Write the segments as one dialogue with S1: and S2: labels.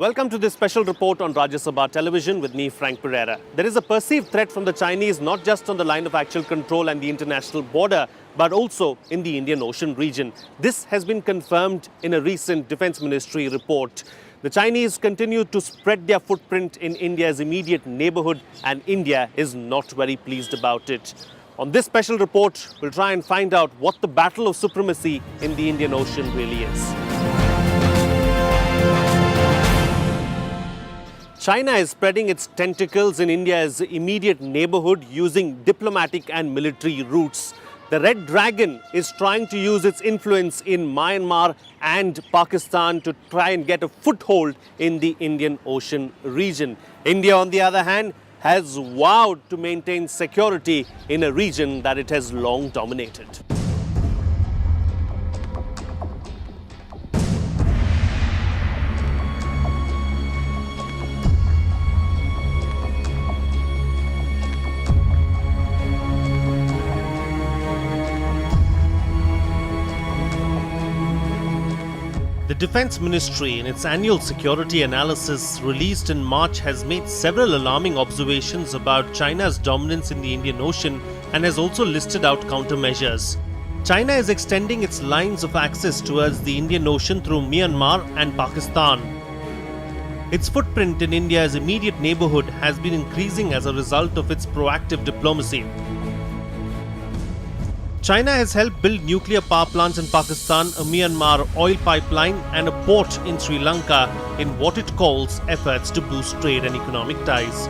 S1: Welcome to this special report on Rajya Sabha Television with me, Frank Pereira. There is a perceived threat from the Chinese not just on the line of actual control and the international border, but also in the Indian Ocean region. This has been confirmed in a recent Defence Ministry report. The Chinese continue to spread their footprint in India's immediate neighbourhood, and India is not very pleased about it. On this special report, we'll try and find out what the battle of supremacy in the Indian Ocean really is. China is spreading its tentacles in India's immediate neighbourhood using diplomatic and military routes. The Red Dragon is trying to use its influence in Myanmar and Pakistan to try and get a foothold in the Indian Ocean region. India, on the other hand, has vowed to maintain security in a region that it has long dominated. The Defence Ministry, in its annual security analysis released in March, has made several alarming observations about China's dominance in the Indian Ocean and has also listed out countermeasures. China is extending its lines of access towards the Indian Ocean through Myanmar and Pakistan. Its footprint in India's immediate neighbourhood has been increasing as a result of its proactive diplomacy. China has helped build nuclear power plants in Pakistan, a Myanmar oil pipeline and a port in Sri Lanka in what it calls efforts to boost trade and economic ties.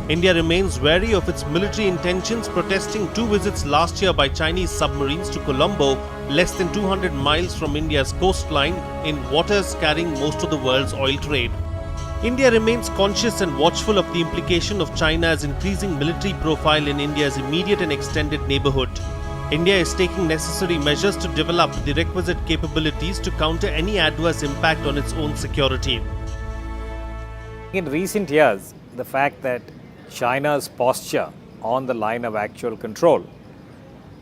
S1: India remains wary of its military intentions, protesting two visits last year by Chinese submarines to Colombo, less than 200 miles from India's coastline, in waters carrying most of the world's oil trade. India remains conscious and watchful of the implication of China's increasing military profile in India's immediate and extended neighbourhood. India is taking necessary measures to develop the requisite capabilities to counter any adverse impact on its own security.
S2: In recent years, the fact that China's posture on the line of actual control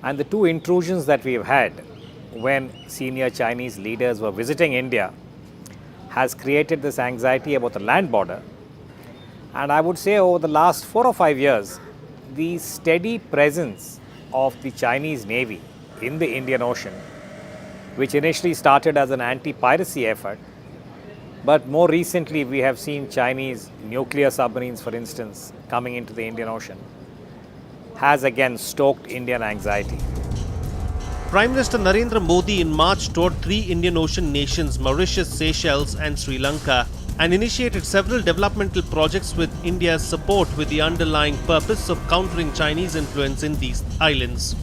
S2: and the two intrusions that we've had when senior Chinese leaders were visiting India has created this anxiety about the land border. And I would say over the last 4 or 5 years, the steady presence of the Chinese Navy in the Indian Ocean, which initially started as an anti-piracy effort, but more recently we have seen Chinese nuclear submarines, for instance, coming into the Indian Ocean, has again stoked Indian anxiety.
S1: Prime Minister Narendra Modi in March toured 3 Indian Ocean nations, Mauritius, Seychelles and Sri Lanka, and initiated several developmental projects with India's support, with the underlying purpose of countering Chinese influence in these islands.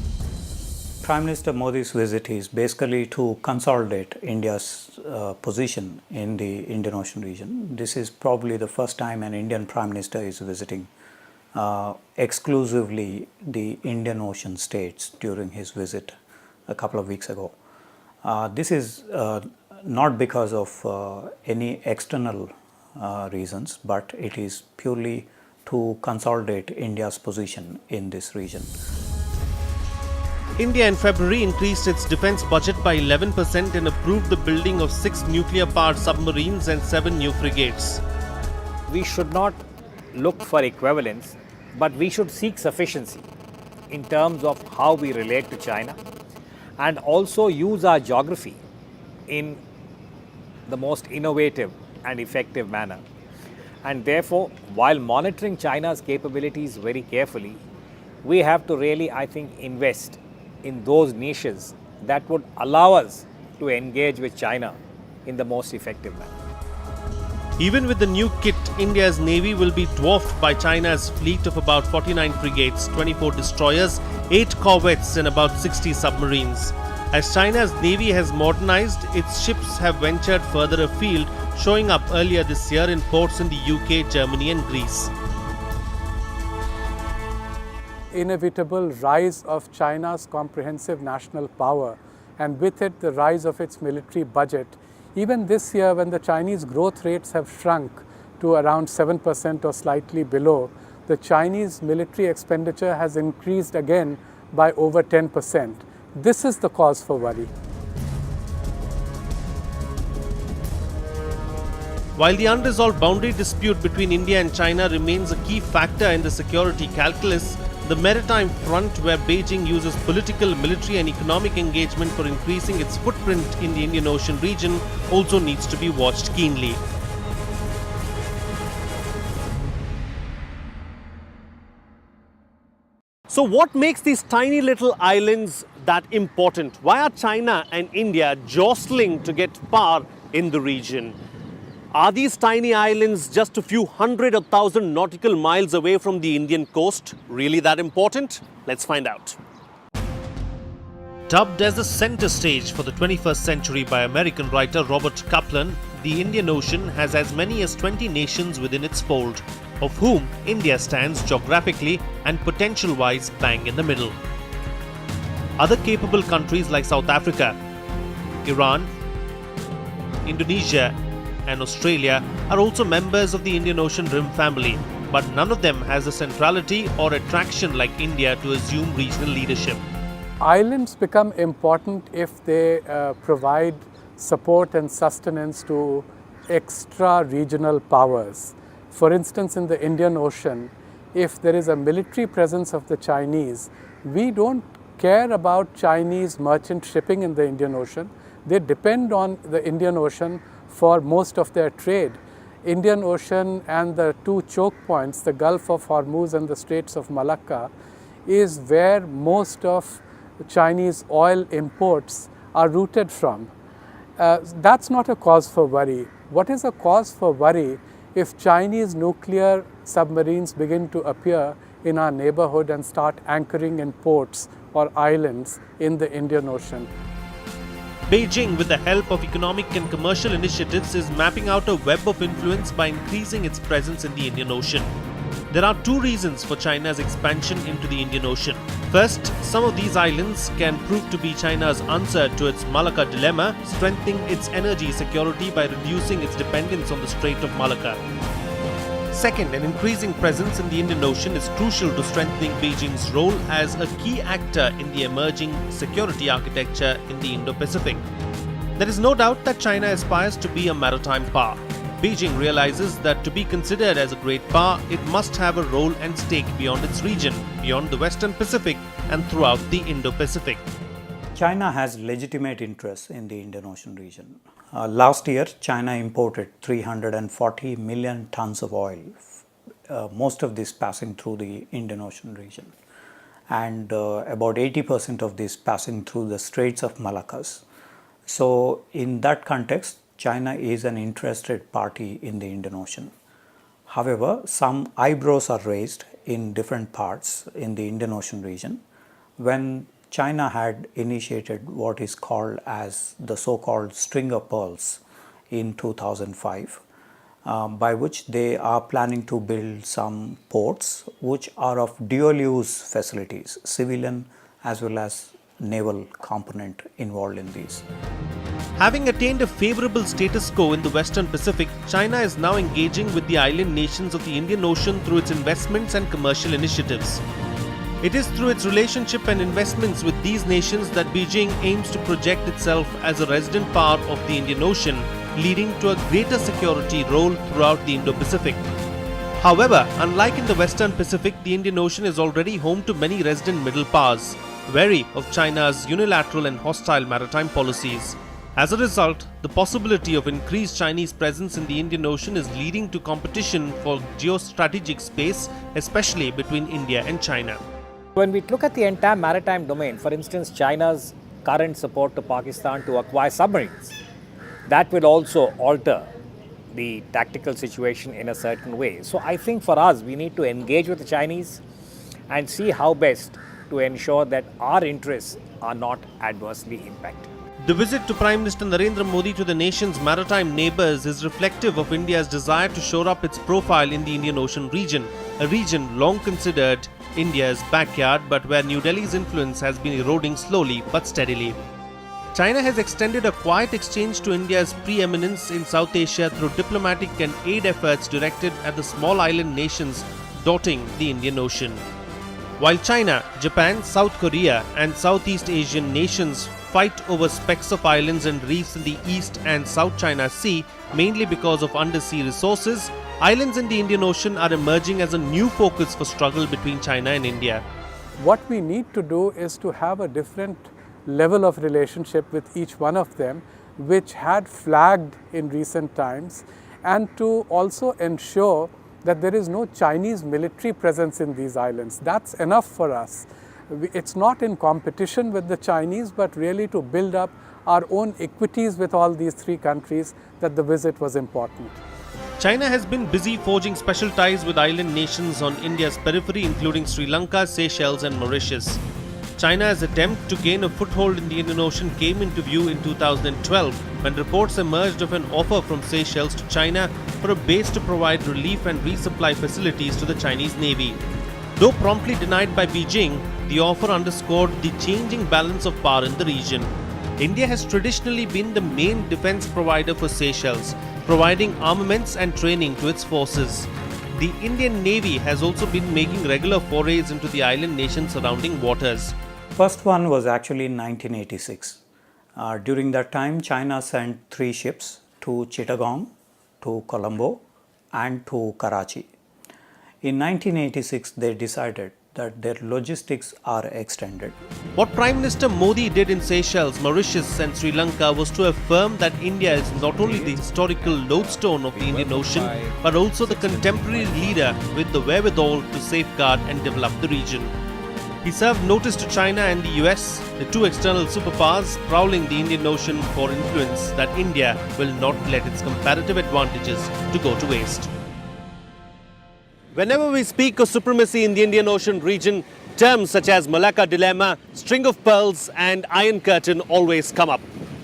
S3: Prime Minister Modi's visit is basically to consolidate India's position in the Indian Ocean region. This is probably the first time an Indian Prime Minister is visiting exclusively the Indian Ocean states during his visit a couple of weeks ago. This is not because of any external reasons, but it is purely to consolidate India's position in this region.
S1: India in February increased its defence budget by 11% and approved the building of 6 nuclear-powered submarines and 7 new frigates.
S2: We should not look for equivalence, but we should seek sufficiency in terms of how we relate to China and also use our geography in the most innovative and effective manner. And therefore, while monitoring China's capabilities very carefully, we have to really, I think, invest in those niches that would allow us to engage with China in the most effective manner.
S1: Even with the new kit, India's Navy will be dwarfed by China's fleet of about 49 frigates, 24 destroyers, 8 corvettes and about 60 submarines. As China's Navy has modernized, its ships have ventured further afield, showing up earlier this year in ports in the UK, Germany and Greece.
S4: Inevitable rise of China's comprehensive national power, and with it the rise of its military budget. Even this year, when the Chinese growth rates have shrunk to around 7% or slightly below, the Chinese military expenditure has increased again by over 10%. This is the cause for worry.
S1: While the unresolved boundary dispute between India and China remains a key factor in the security calculus, the maritime front, where Beijing uses political, military and economic engagement for increasing its footprint in the Indian Ocean region, also needs to be watched keenly. So what makes these tiny little islands that important? Why are China and India jostling to get power in the region? Are these tiny islands just a few hundred or thousand nautical miles away from the Indian coast really that important? Let's find out. Dubbed as the center stage for the 21st century by American writer Robert Kaplan, the Indian Ocean has as many as 20 nations within its fold, of whom India stands geographically and potential-wise bang in the middle. Other capable countries like South Africa, Iran, Indonesia, and Australia are also members of the Indian Ocean Rim family, but none of them has the centrality or attraction like India to assume regional leadership.
S4: Islands become important if they provide support and sustenance to extra-regional powers. For instance, in the Indian Ocean, if there is a military presence of the Chinese, we don't care about Chinese merchant shipping in the Indian Ocean. They depend on the Indian Ocean for most of their trade. Indian Ocean and the two choke points, the Gulf of Hormuz and the Straits of Malacca, is where most of Chinese oil imports are routed from. That's not a cause for worry. What is a cause for worry if Chinese nuclear submarines begin to appear in our neighborhood and start anchoring in ports or islands in the Indian Ocean?
S1: Beijing, with the help of economic and commercial initiatives, is mapping out a web of influence by increasing its presence in the Indian Ocean. There are two reasons for China's expansion into the Indian Ocean. First, some of these islands can prove to be China's answer to its Malacca dilemma, strengthening its energy security by reducing its dependence on the Strait of Malacca. Second, an increasing presence in the Indian Ocean is crucial to strengthening Beijing's role as a key actor in the emerging security architecture in the Indo-Pacific. There is no doubt that China aspires to be a maritime power. Beijing realizes that to be considered as a great power, it must have a role and stake beyond its region, beyond the Western Pacific and throughout the Indo-Pacific.
S3: China has legitimate interests in the Indian Ocean region. Last year, China imported 340 million tons of oil, most of this passing through the Indian Ocean region, and about 80% of this passing through the Straits of Malacca. So, in that context, China is an interested party in the Indian Ocean. However, some eyebrows are raised in different parts in the Indian Ocean region when China had initiated what is called as the so-called string of pearls in 2005, by which they are planning to build some ports which are of dual use facilities, civilian as well as naval component involved in these.
S1: Having attained a favorable status quo in the Western Pacific, China is now engaging with the island nations of the Indian Ocean through its investments and commercial initiatives. It is through its relationship and investments with these nations that Beijing aims to project itself as a resident power of the Indian Ocean, leading to a greater security role throughout the Indo-Pacific. However, unlike in the Western Pacific, the Indian Ocean is already home to many resident middle powers, wary of China's unilateral and hostile maritime policies. As a result, the possibility of increased Chinese presence in the Indian Ocean is leading to competition for geostrategic space, especially between India and China.
S2: When we look at the entire maritime domain, for instance, China's current support to Pakistan to acquire submarines, that will also alter the tactical situation in a certain way. So I think for us, we need to engage with the Chinese and see how best to ensure that our interests are not adversely impacted.
S1: The visit to Prime Minister Narendra Modi to the nation's maritime neighbours is reflective of India's desire to shore up its profile in the Indian Ocean region, a region long considered India's backyard but where New Delhi's influence has been eroding slowly but steadily. China has extended a quiet exchange to India's preeminence in South Asia through diplomatic and aid efforts directed at the small island nations dotting the Indian Ocean. While China, Japan, South Korea and Southeast Asian nations fight over specks of islands and reefs in the East and South China Sea, mainly because of undersea resources, islands in the Indian Ocean are emerging as a new focus for struggle between China and India.
S4: What we need to do is to have a different level of relationship with each one of them, which had flagged in recent times, and to also ensure that there is no Chinese military presence in these islands. That's enough for us. It's not in competition with the Chinese, but really to build up our own equities with all these three countries that the visit was important.
S1: China has been busy forging special ties with island nations on India's periphery, including Sri Lanka, Seychelles and Mauritius. China's attempt to gain a foothold in the Indian Ocean came into view in 2012 when reports emerged of an offer from Seychelles to China for a base to provide relief and resupply facilities to the Chinese Navy. Though promptly denied by Beijing, the offer underscored the changing balance of power in the region. India has traditionally been the main defense provider for Seychelles, providing armaments and training to its forces. The Indian Navy has also been making regular forays into the island nation's surrounding waters.
S3: First one was actually in 1986. During that time, China sent 3 ships to Chittagong, to Colombo and to Karachi. In 1986, they decided that their logistics are extended.
S1: What Prime Minister Modi did in Seychelles, Mauritius and Sri Lanka was to affirm that India is not only the historical lodestone of the Indian Ocean, but also the contemporary leader with the wherewithal to safeguard and develop the region. He served notice to China and the US, the two external superpowers prowling the Indian Ocean for influence, that India will not let its comparative advantages to go to waste. Whenever we speak of supremacy in the Indian Ocean region, terms such as Malacca Dilemma, String of Pearls and Iron Curtain always come up.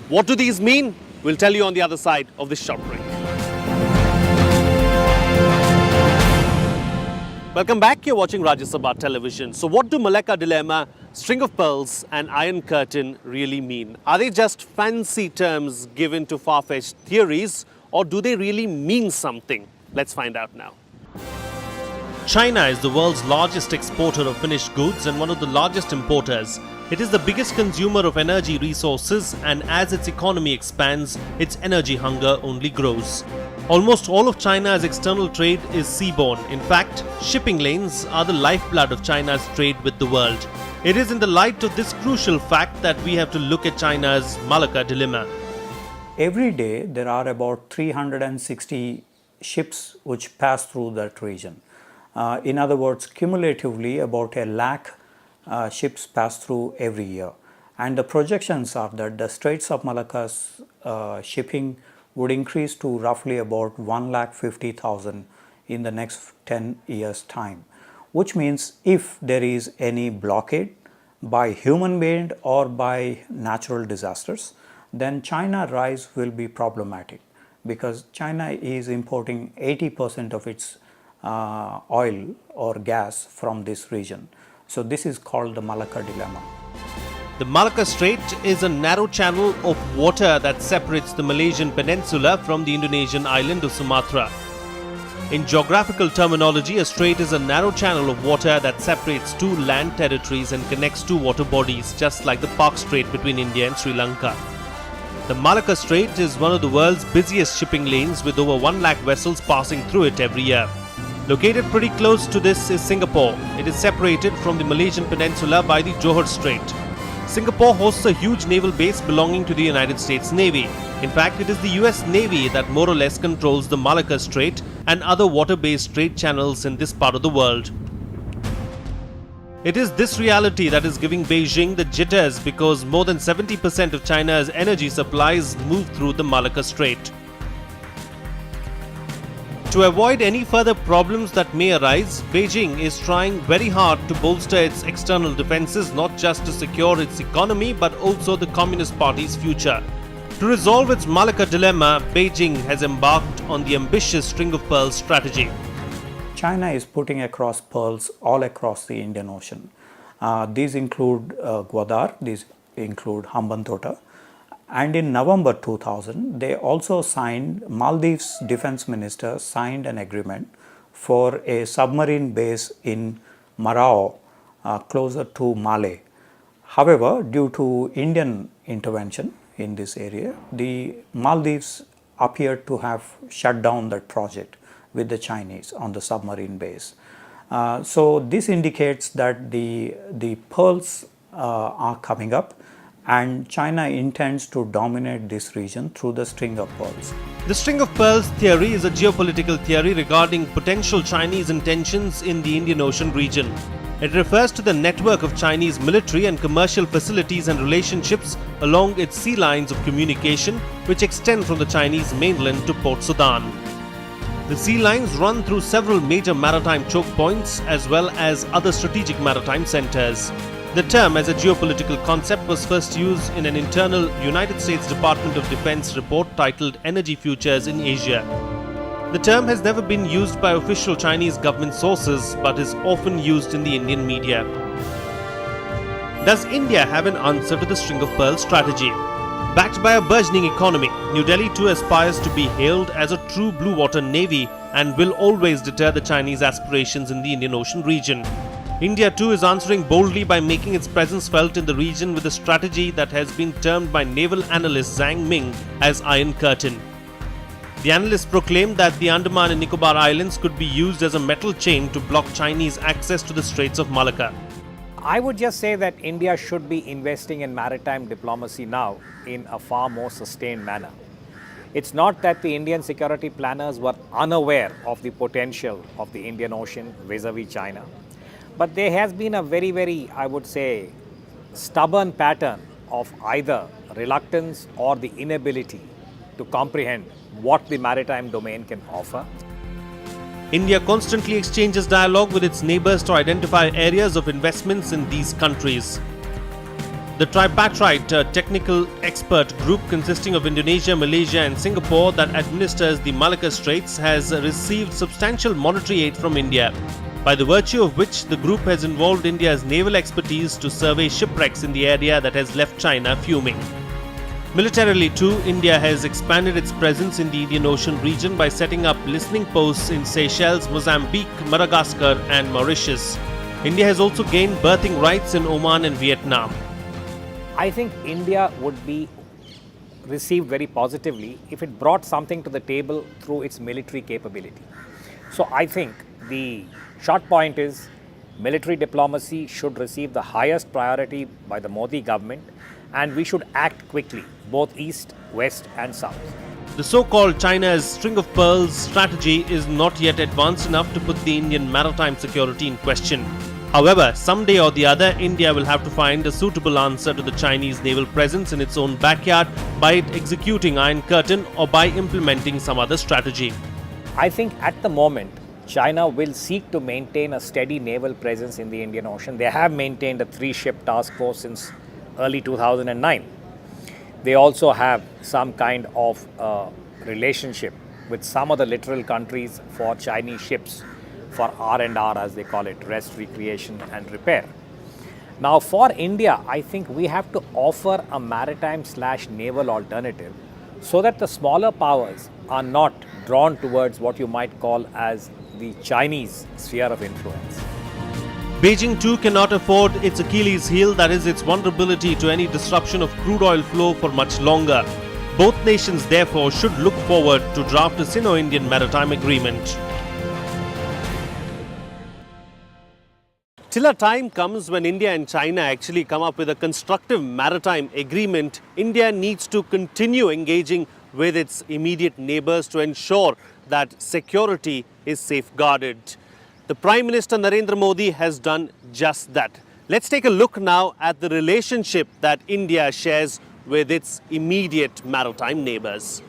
S1: What do these mean? We'll tell you on the other side of this short break. Welcome back, you're watching Rajya Sabha Television. So what do Malacca Dilemma, String of Pearls and Iron Curtain really mean? Are they just fancy terms given to far-fetched theories, or do they really mean something? Let's find out now. China is the world's largest exporter of finished goods and one of the largest importers. It is the biggest consumer of energy resources, and as its economy expands, its energy hunger only grows. Almost all of China's external trade is seaborne. In fact, shipping lanes are the lifeblood of China's trade with the world. It is in the light of this crucial fact that we have to look at China's Malacca Dilemma.
S3: Every day, there are about 360 ships which pass through that region. In other words, cumulatively about 1 lakh ships pass through every year. And the projections are that the Straits of Malacca's shipping would increase to roughly about 1,50,000 in the next 10 years' time. Which means if there is any blockade by human-made or by natural disasters, then China rise will be problematic, because China is importing 80% of its oil or gas from this region. So this is called the Malacca Dilemma.
S1: The Malacca Strait is a narrow channel of water that separates the Malaysian peninsula from the Indonesian island of Sumatra. In geographical terminology, a strait is a narrow channel of water that separates two land territories and connects two water bodies, just like the Park Strait between India and Sri Lanka. The Malacca Strait is one of the world's busiest shipping lanes, with over 1 lakh vessels passing through it every year. Located pretty close to this is Singapore. It is separated from the Malaysian peninsula by the Johor Strait. Singapore hosts a huge naval base belonging to the United States Navy. In fact, it is the US Navy that more or less controls the Malacca Strait and other water-based trade channels in this part of the world. It is this reality that is giving Beijing the jitters, because more than 70% of China's energy supplies move through the Malacca Strait. To avoid any further problems that may arise, Beijing is trying very hard to bolster its external defenses, not just to secure its economy but also the Communist Party's future. To resolve its Malacca Dilemma, Beijing has embarked on the ambitious String of Pearls strategy.
S3: China is putting across pearls all across the Indian Ocean. These include Gwadar, these include Hambantota. And in November 2000, they also signed, Maldives defense minister signed an agreement for a submarine base in Marao, closer to Malé. However, due to Indian intervention in this area. The Maldives appear to have shut down that project with the Chinese on the submarine base. So this indicates that the pearls are coming up, and China intends to dominate this region through the string of pearls.
S1: The string of pearls theory is a geopolitical theory regarding potential Chinese intentions in the Indian Ocean region. It refers to the network of Chinese military and commercial facilities and relationships along its sea lines of communication, which extend from the Chinese mainland to Port Sudan. The sea lines run through several major maritime choke points as well as other strategic maritime centers. The term as a geopolitical concept was first used in an internal United States Department of Defense report titled Energy Futures in Asia. The term has never been used by official Chinese government sources but is often used in the Indian media. Does India have an answer to the string of pearls strategy? Backed by a burgeoning economy, New Delhi too aspires to be hailed as a true blue water navy and will always deter the Chinese aspirations in the Indian Ocean region. India too is answering boldly by making its presence felt in the region with a strategy that has been termed by naval analyst Zhang Ming as Iron Curtain. The analysts proclaimed that the Andaman and Nicobar Islands could be used as a metal chain to block Chinese access to the Straits of Malacca.
S2: I would just say that India should be investing in maritime diplomacy now in a far more sustained manner. It's not that the Indian security planners were unaware of the potential of the Indian Ocean vis-a-vis China, but there has been a very, I would say, stubborn pattern of either reluctance or the inability to comprehend what the maritime domain can offer.
S1: India constantly exchanges dialogue with its neighbors to identify areas of investments in these countries. The tripartite technical expert group consisting of Indonesia, Malaysia and Singapore that administers the Malacca Straits has received substantial monetary aid from India, by the virtue of which the group has involved India's naval expertise to survey shipwrecks in the area that has left China fuming. Militarily too, India has expanded its presence in the Indian Ocean region by setting up listening posts in Seychelles, Mozambique, Madagascar and Mauritius. India has also gained berthing rights in Oman and Vietnam.
S2: I think India would be received very positively if it brought something to the table through its military capability. So I think the short point is military diplomacy should receive the highest priority by the Modi government, and we should act quickly, both east, west and south.
S1: The so-called China's string of pearls strategy is not yet advanced enough to put the Indian maritime security in question. However, someday or the other, India will have to find a suitable answer to the Chinese naval presence in its own backyard by it executing Iron Curtain or by implementing some other strategy.
S2: I think at the moment, China will seek to maintain a steady naval presence in the Indian Ocean. They have maintained a 3-ship task force since early 2009. They also have some kind of relationship with some of the littoral countries for Chinese ships for R&R, as they call it, rest, recreation and repair. Now for India, I think we have to offer a maritime/naval alternative so that the smaller powers are not drawn towards what you might call as the Chinese sphere of influence.
S1: Beijing too cannot afford its Achilles heel, that is its vulnerability to any disruption of crude oil flow, for much longer. Both nations therefore should look forward to draft a Sino-Indian maritime agreement. Till a time comes when India and China actually come up with a constructive maritime agreement, India needs to continue engaging with its immediate neighbors to ensure that security is safeguarded. The Prime Minister Narendra Modi has done just that. Let's take a look now at the relationship that India shares with its immediate maritime neighbors.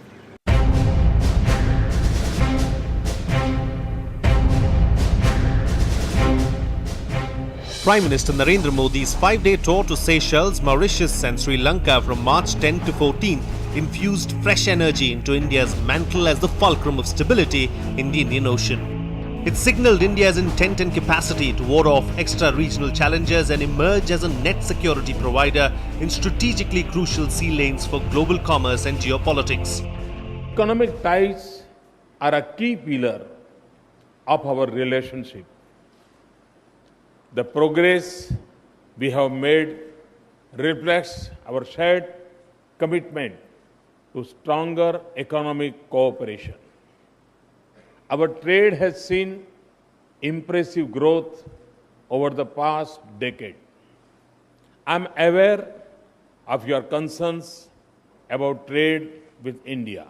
S1: Prime Minister Narendra Modi's 5-day tour to Seychelles, Mauritius and Sri Lanka from March 10 to 14 infused fresh energy into India's mantle as the fulcrum of stability in the Indian Ocean. It signalled India's intent and capacity to ward off extra-regional challenges and emerge as a net security provider in strategically crucial sea lanes for global commerce and geopolitics.
S5: Economic ties are a key pillar of our relationship. The progress we have made reflects our shared commitment to stronger economic cooperation. Our trade has seen impressive growth over the past decade. I'm aware of your concerns about trade with India.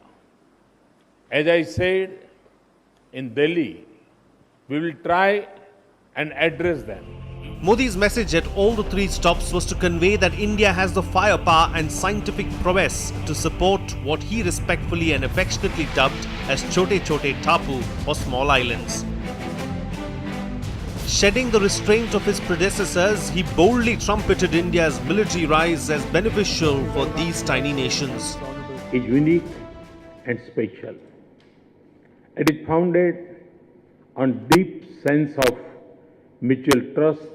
S5: As I said in Delhi, we will try and address them.
S1: Modi's message at all the three stops was to convey that India has the firepower and scientific prowess to support what he respectfully and affectionately dubbed as Chote Chote Tapu or small islands. Shedding the restraint of his predecessors, he boldly trumpeted India's military rise as beneficial for these tiny nations.
S5: Is unique and special. It is founded on deep sense of mutual trust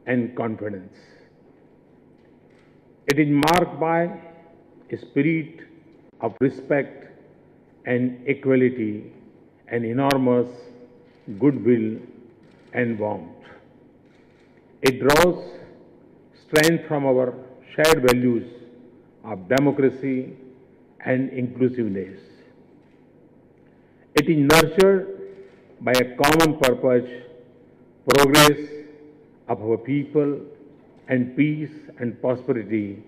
S5: and confidence. It is marked by a spirit of respect and equality and enormous goodwill and warmth. It draws strength from our shared values of democracy and inclusiveness. It is nurtured by a common purpose, progress of our people, and peace and prosperity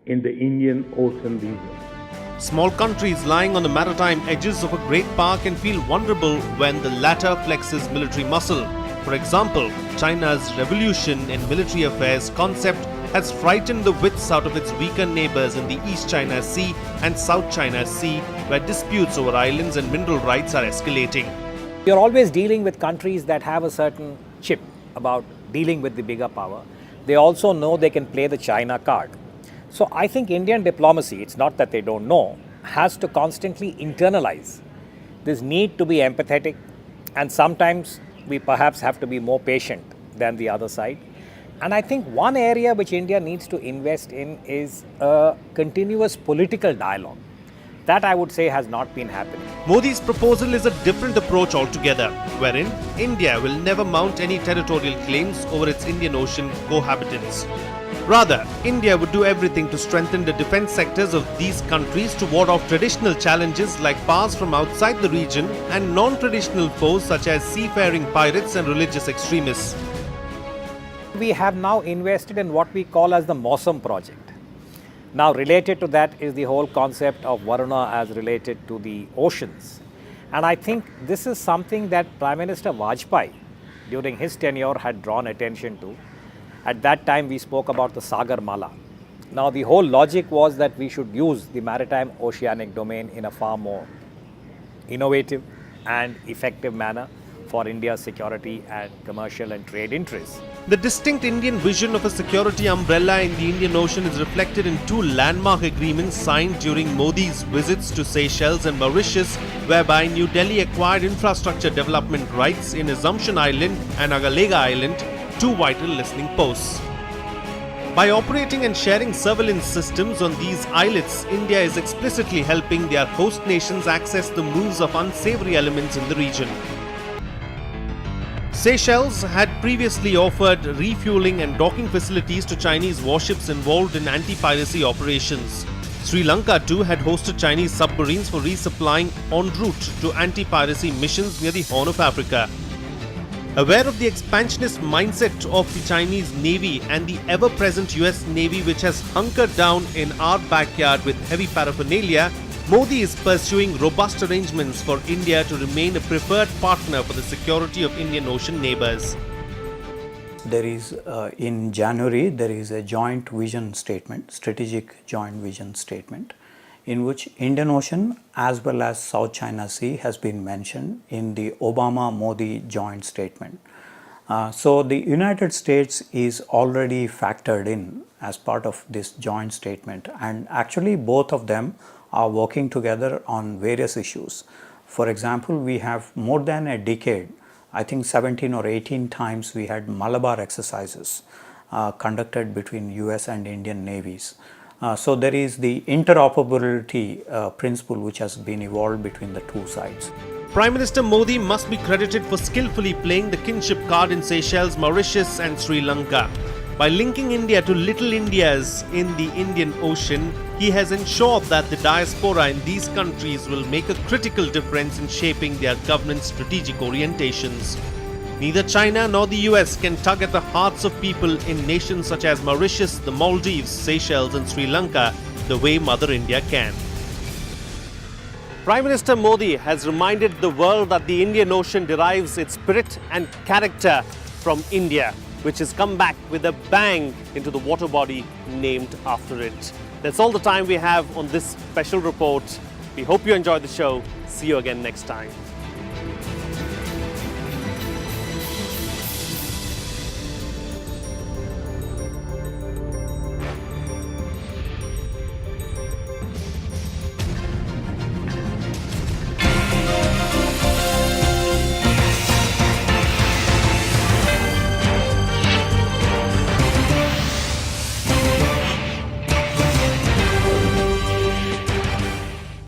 S5: in the Indian Ocean region.
S1: Small countries lying on the maritime edges of a great power can feel vulnerable when the latter flexes military muscle. For example, China's revolution in military affairs concept has frightened the wits out of its weaker neighbors in the East China Sea and South China Sea, where disputes over islands and mineral rights are escalating.
S2: You're always dealing with countries that have a certain chip about dealing with the bigger power. They also know they can play the China card. So I think Indian diplomacy, it's not that they don't know, has to constantly internalize this need to be empathetic, and sometimes we perhaps have to be more patient than the other side. And I think one area which India needs to invest in is a continuous political dialogue. That, I would say, has not been happening.
S1: Modi's proposal is a different approach altogether, wherein India will never mount any territorial claims over its Indian Ocean cohabitants. Rather, India would do everything to strengthen the defense sectors of these countries to ward off traditional challenges like powers from outside the region and non-traditional foes such as seafaring pirates and religious extremists.
S2: We have now invested in what we call as the Mausam project. Now, related to that is the whole concept of Varuna as related to the oceans. And I think this is something that Prime Minister Vajpayee, during his tenure, had drawn attention to. At that time, we spoke about the Sagar Mala. Now, the whole logic was that we should use the maritime oceanic domain in a far more innovative and effective manner for India's security and commercial and trade interests.
S1: The distinct Indian vision of a security umbrella in the Indian Ocean is reflected in two landmark agreements signed during Modi's visits to Seychelles and Mauritius, whereby New Delhi acquired infrastructure development rights in Assumption Island and Agalega Island, two vital listening posts. By operating and sharing surveillance systems on these islets, India is explicitly helping their host nations access the moves of unsavory elements in the region. Seychelles had previously offered refueling and docking facilities to Chinese warships involved in anti-piracy operations. Sri Lanka too had hosted Chinese submarines for resupplying en route to anti-piracy missions near the Horn of Africa. Aware of the expansionist mindset of the Chinese Navy and the ever-present US Navy, which has hunkered down in our backyard with heavy paraphernalia, Modi is pursuing robust arrangements for India to remain a preferred partner for the security of Indian Ocean neighbors.
S3: There is, in January, there is a joint vision statement, strategic joint vision statement, in which Indian Ocean as well as South China Sea has been mentioned in the Obama-Modi joint statement. So the United States is already factored in as part of this joint statement, and actually both of them are working together on various issues. For example, we have more than a decade, I think 17 or 18 times we had Malabar exercises conducted between US and Indian navies. So there is the interoperability principle which has been evolved between the two sides.
S1: Prime Minister Modi must be credited for skillfully playing the kinship card in Seychelles, Mauritius and Sri Lanka. By linking India to little Indias in the Indian Ocean, he has ensured that the diaspora in these countries will make a critical difference in shaping their governance strategic orientations. Neither China nor the US can tug at the hearts of people in nations such as Mauritius, the Maldives, Seychelles and Sri Lanka the way Mother India can. Prime Minister Modi has reminded the world that the Indian Ocean derives its spirit and character from India, which has come back with a bang into the water body named after it. That's all the time we have on this special report. We hope you enjoyed the show. See you again next time.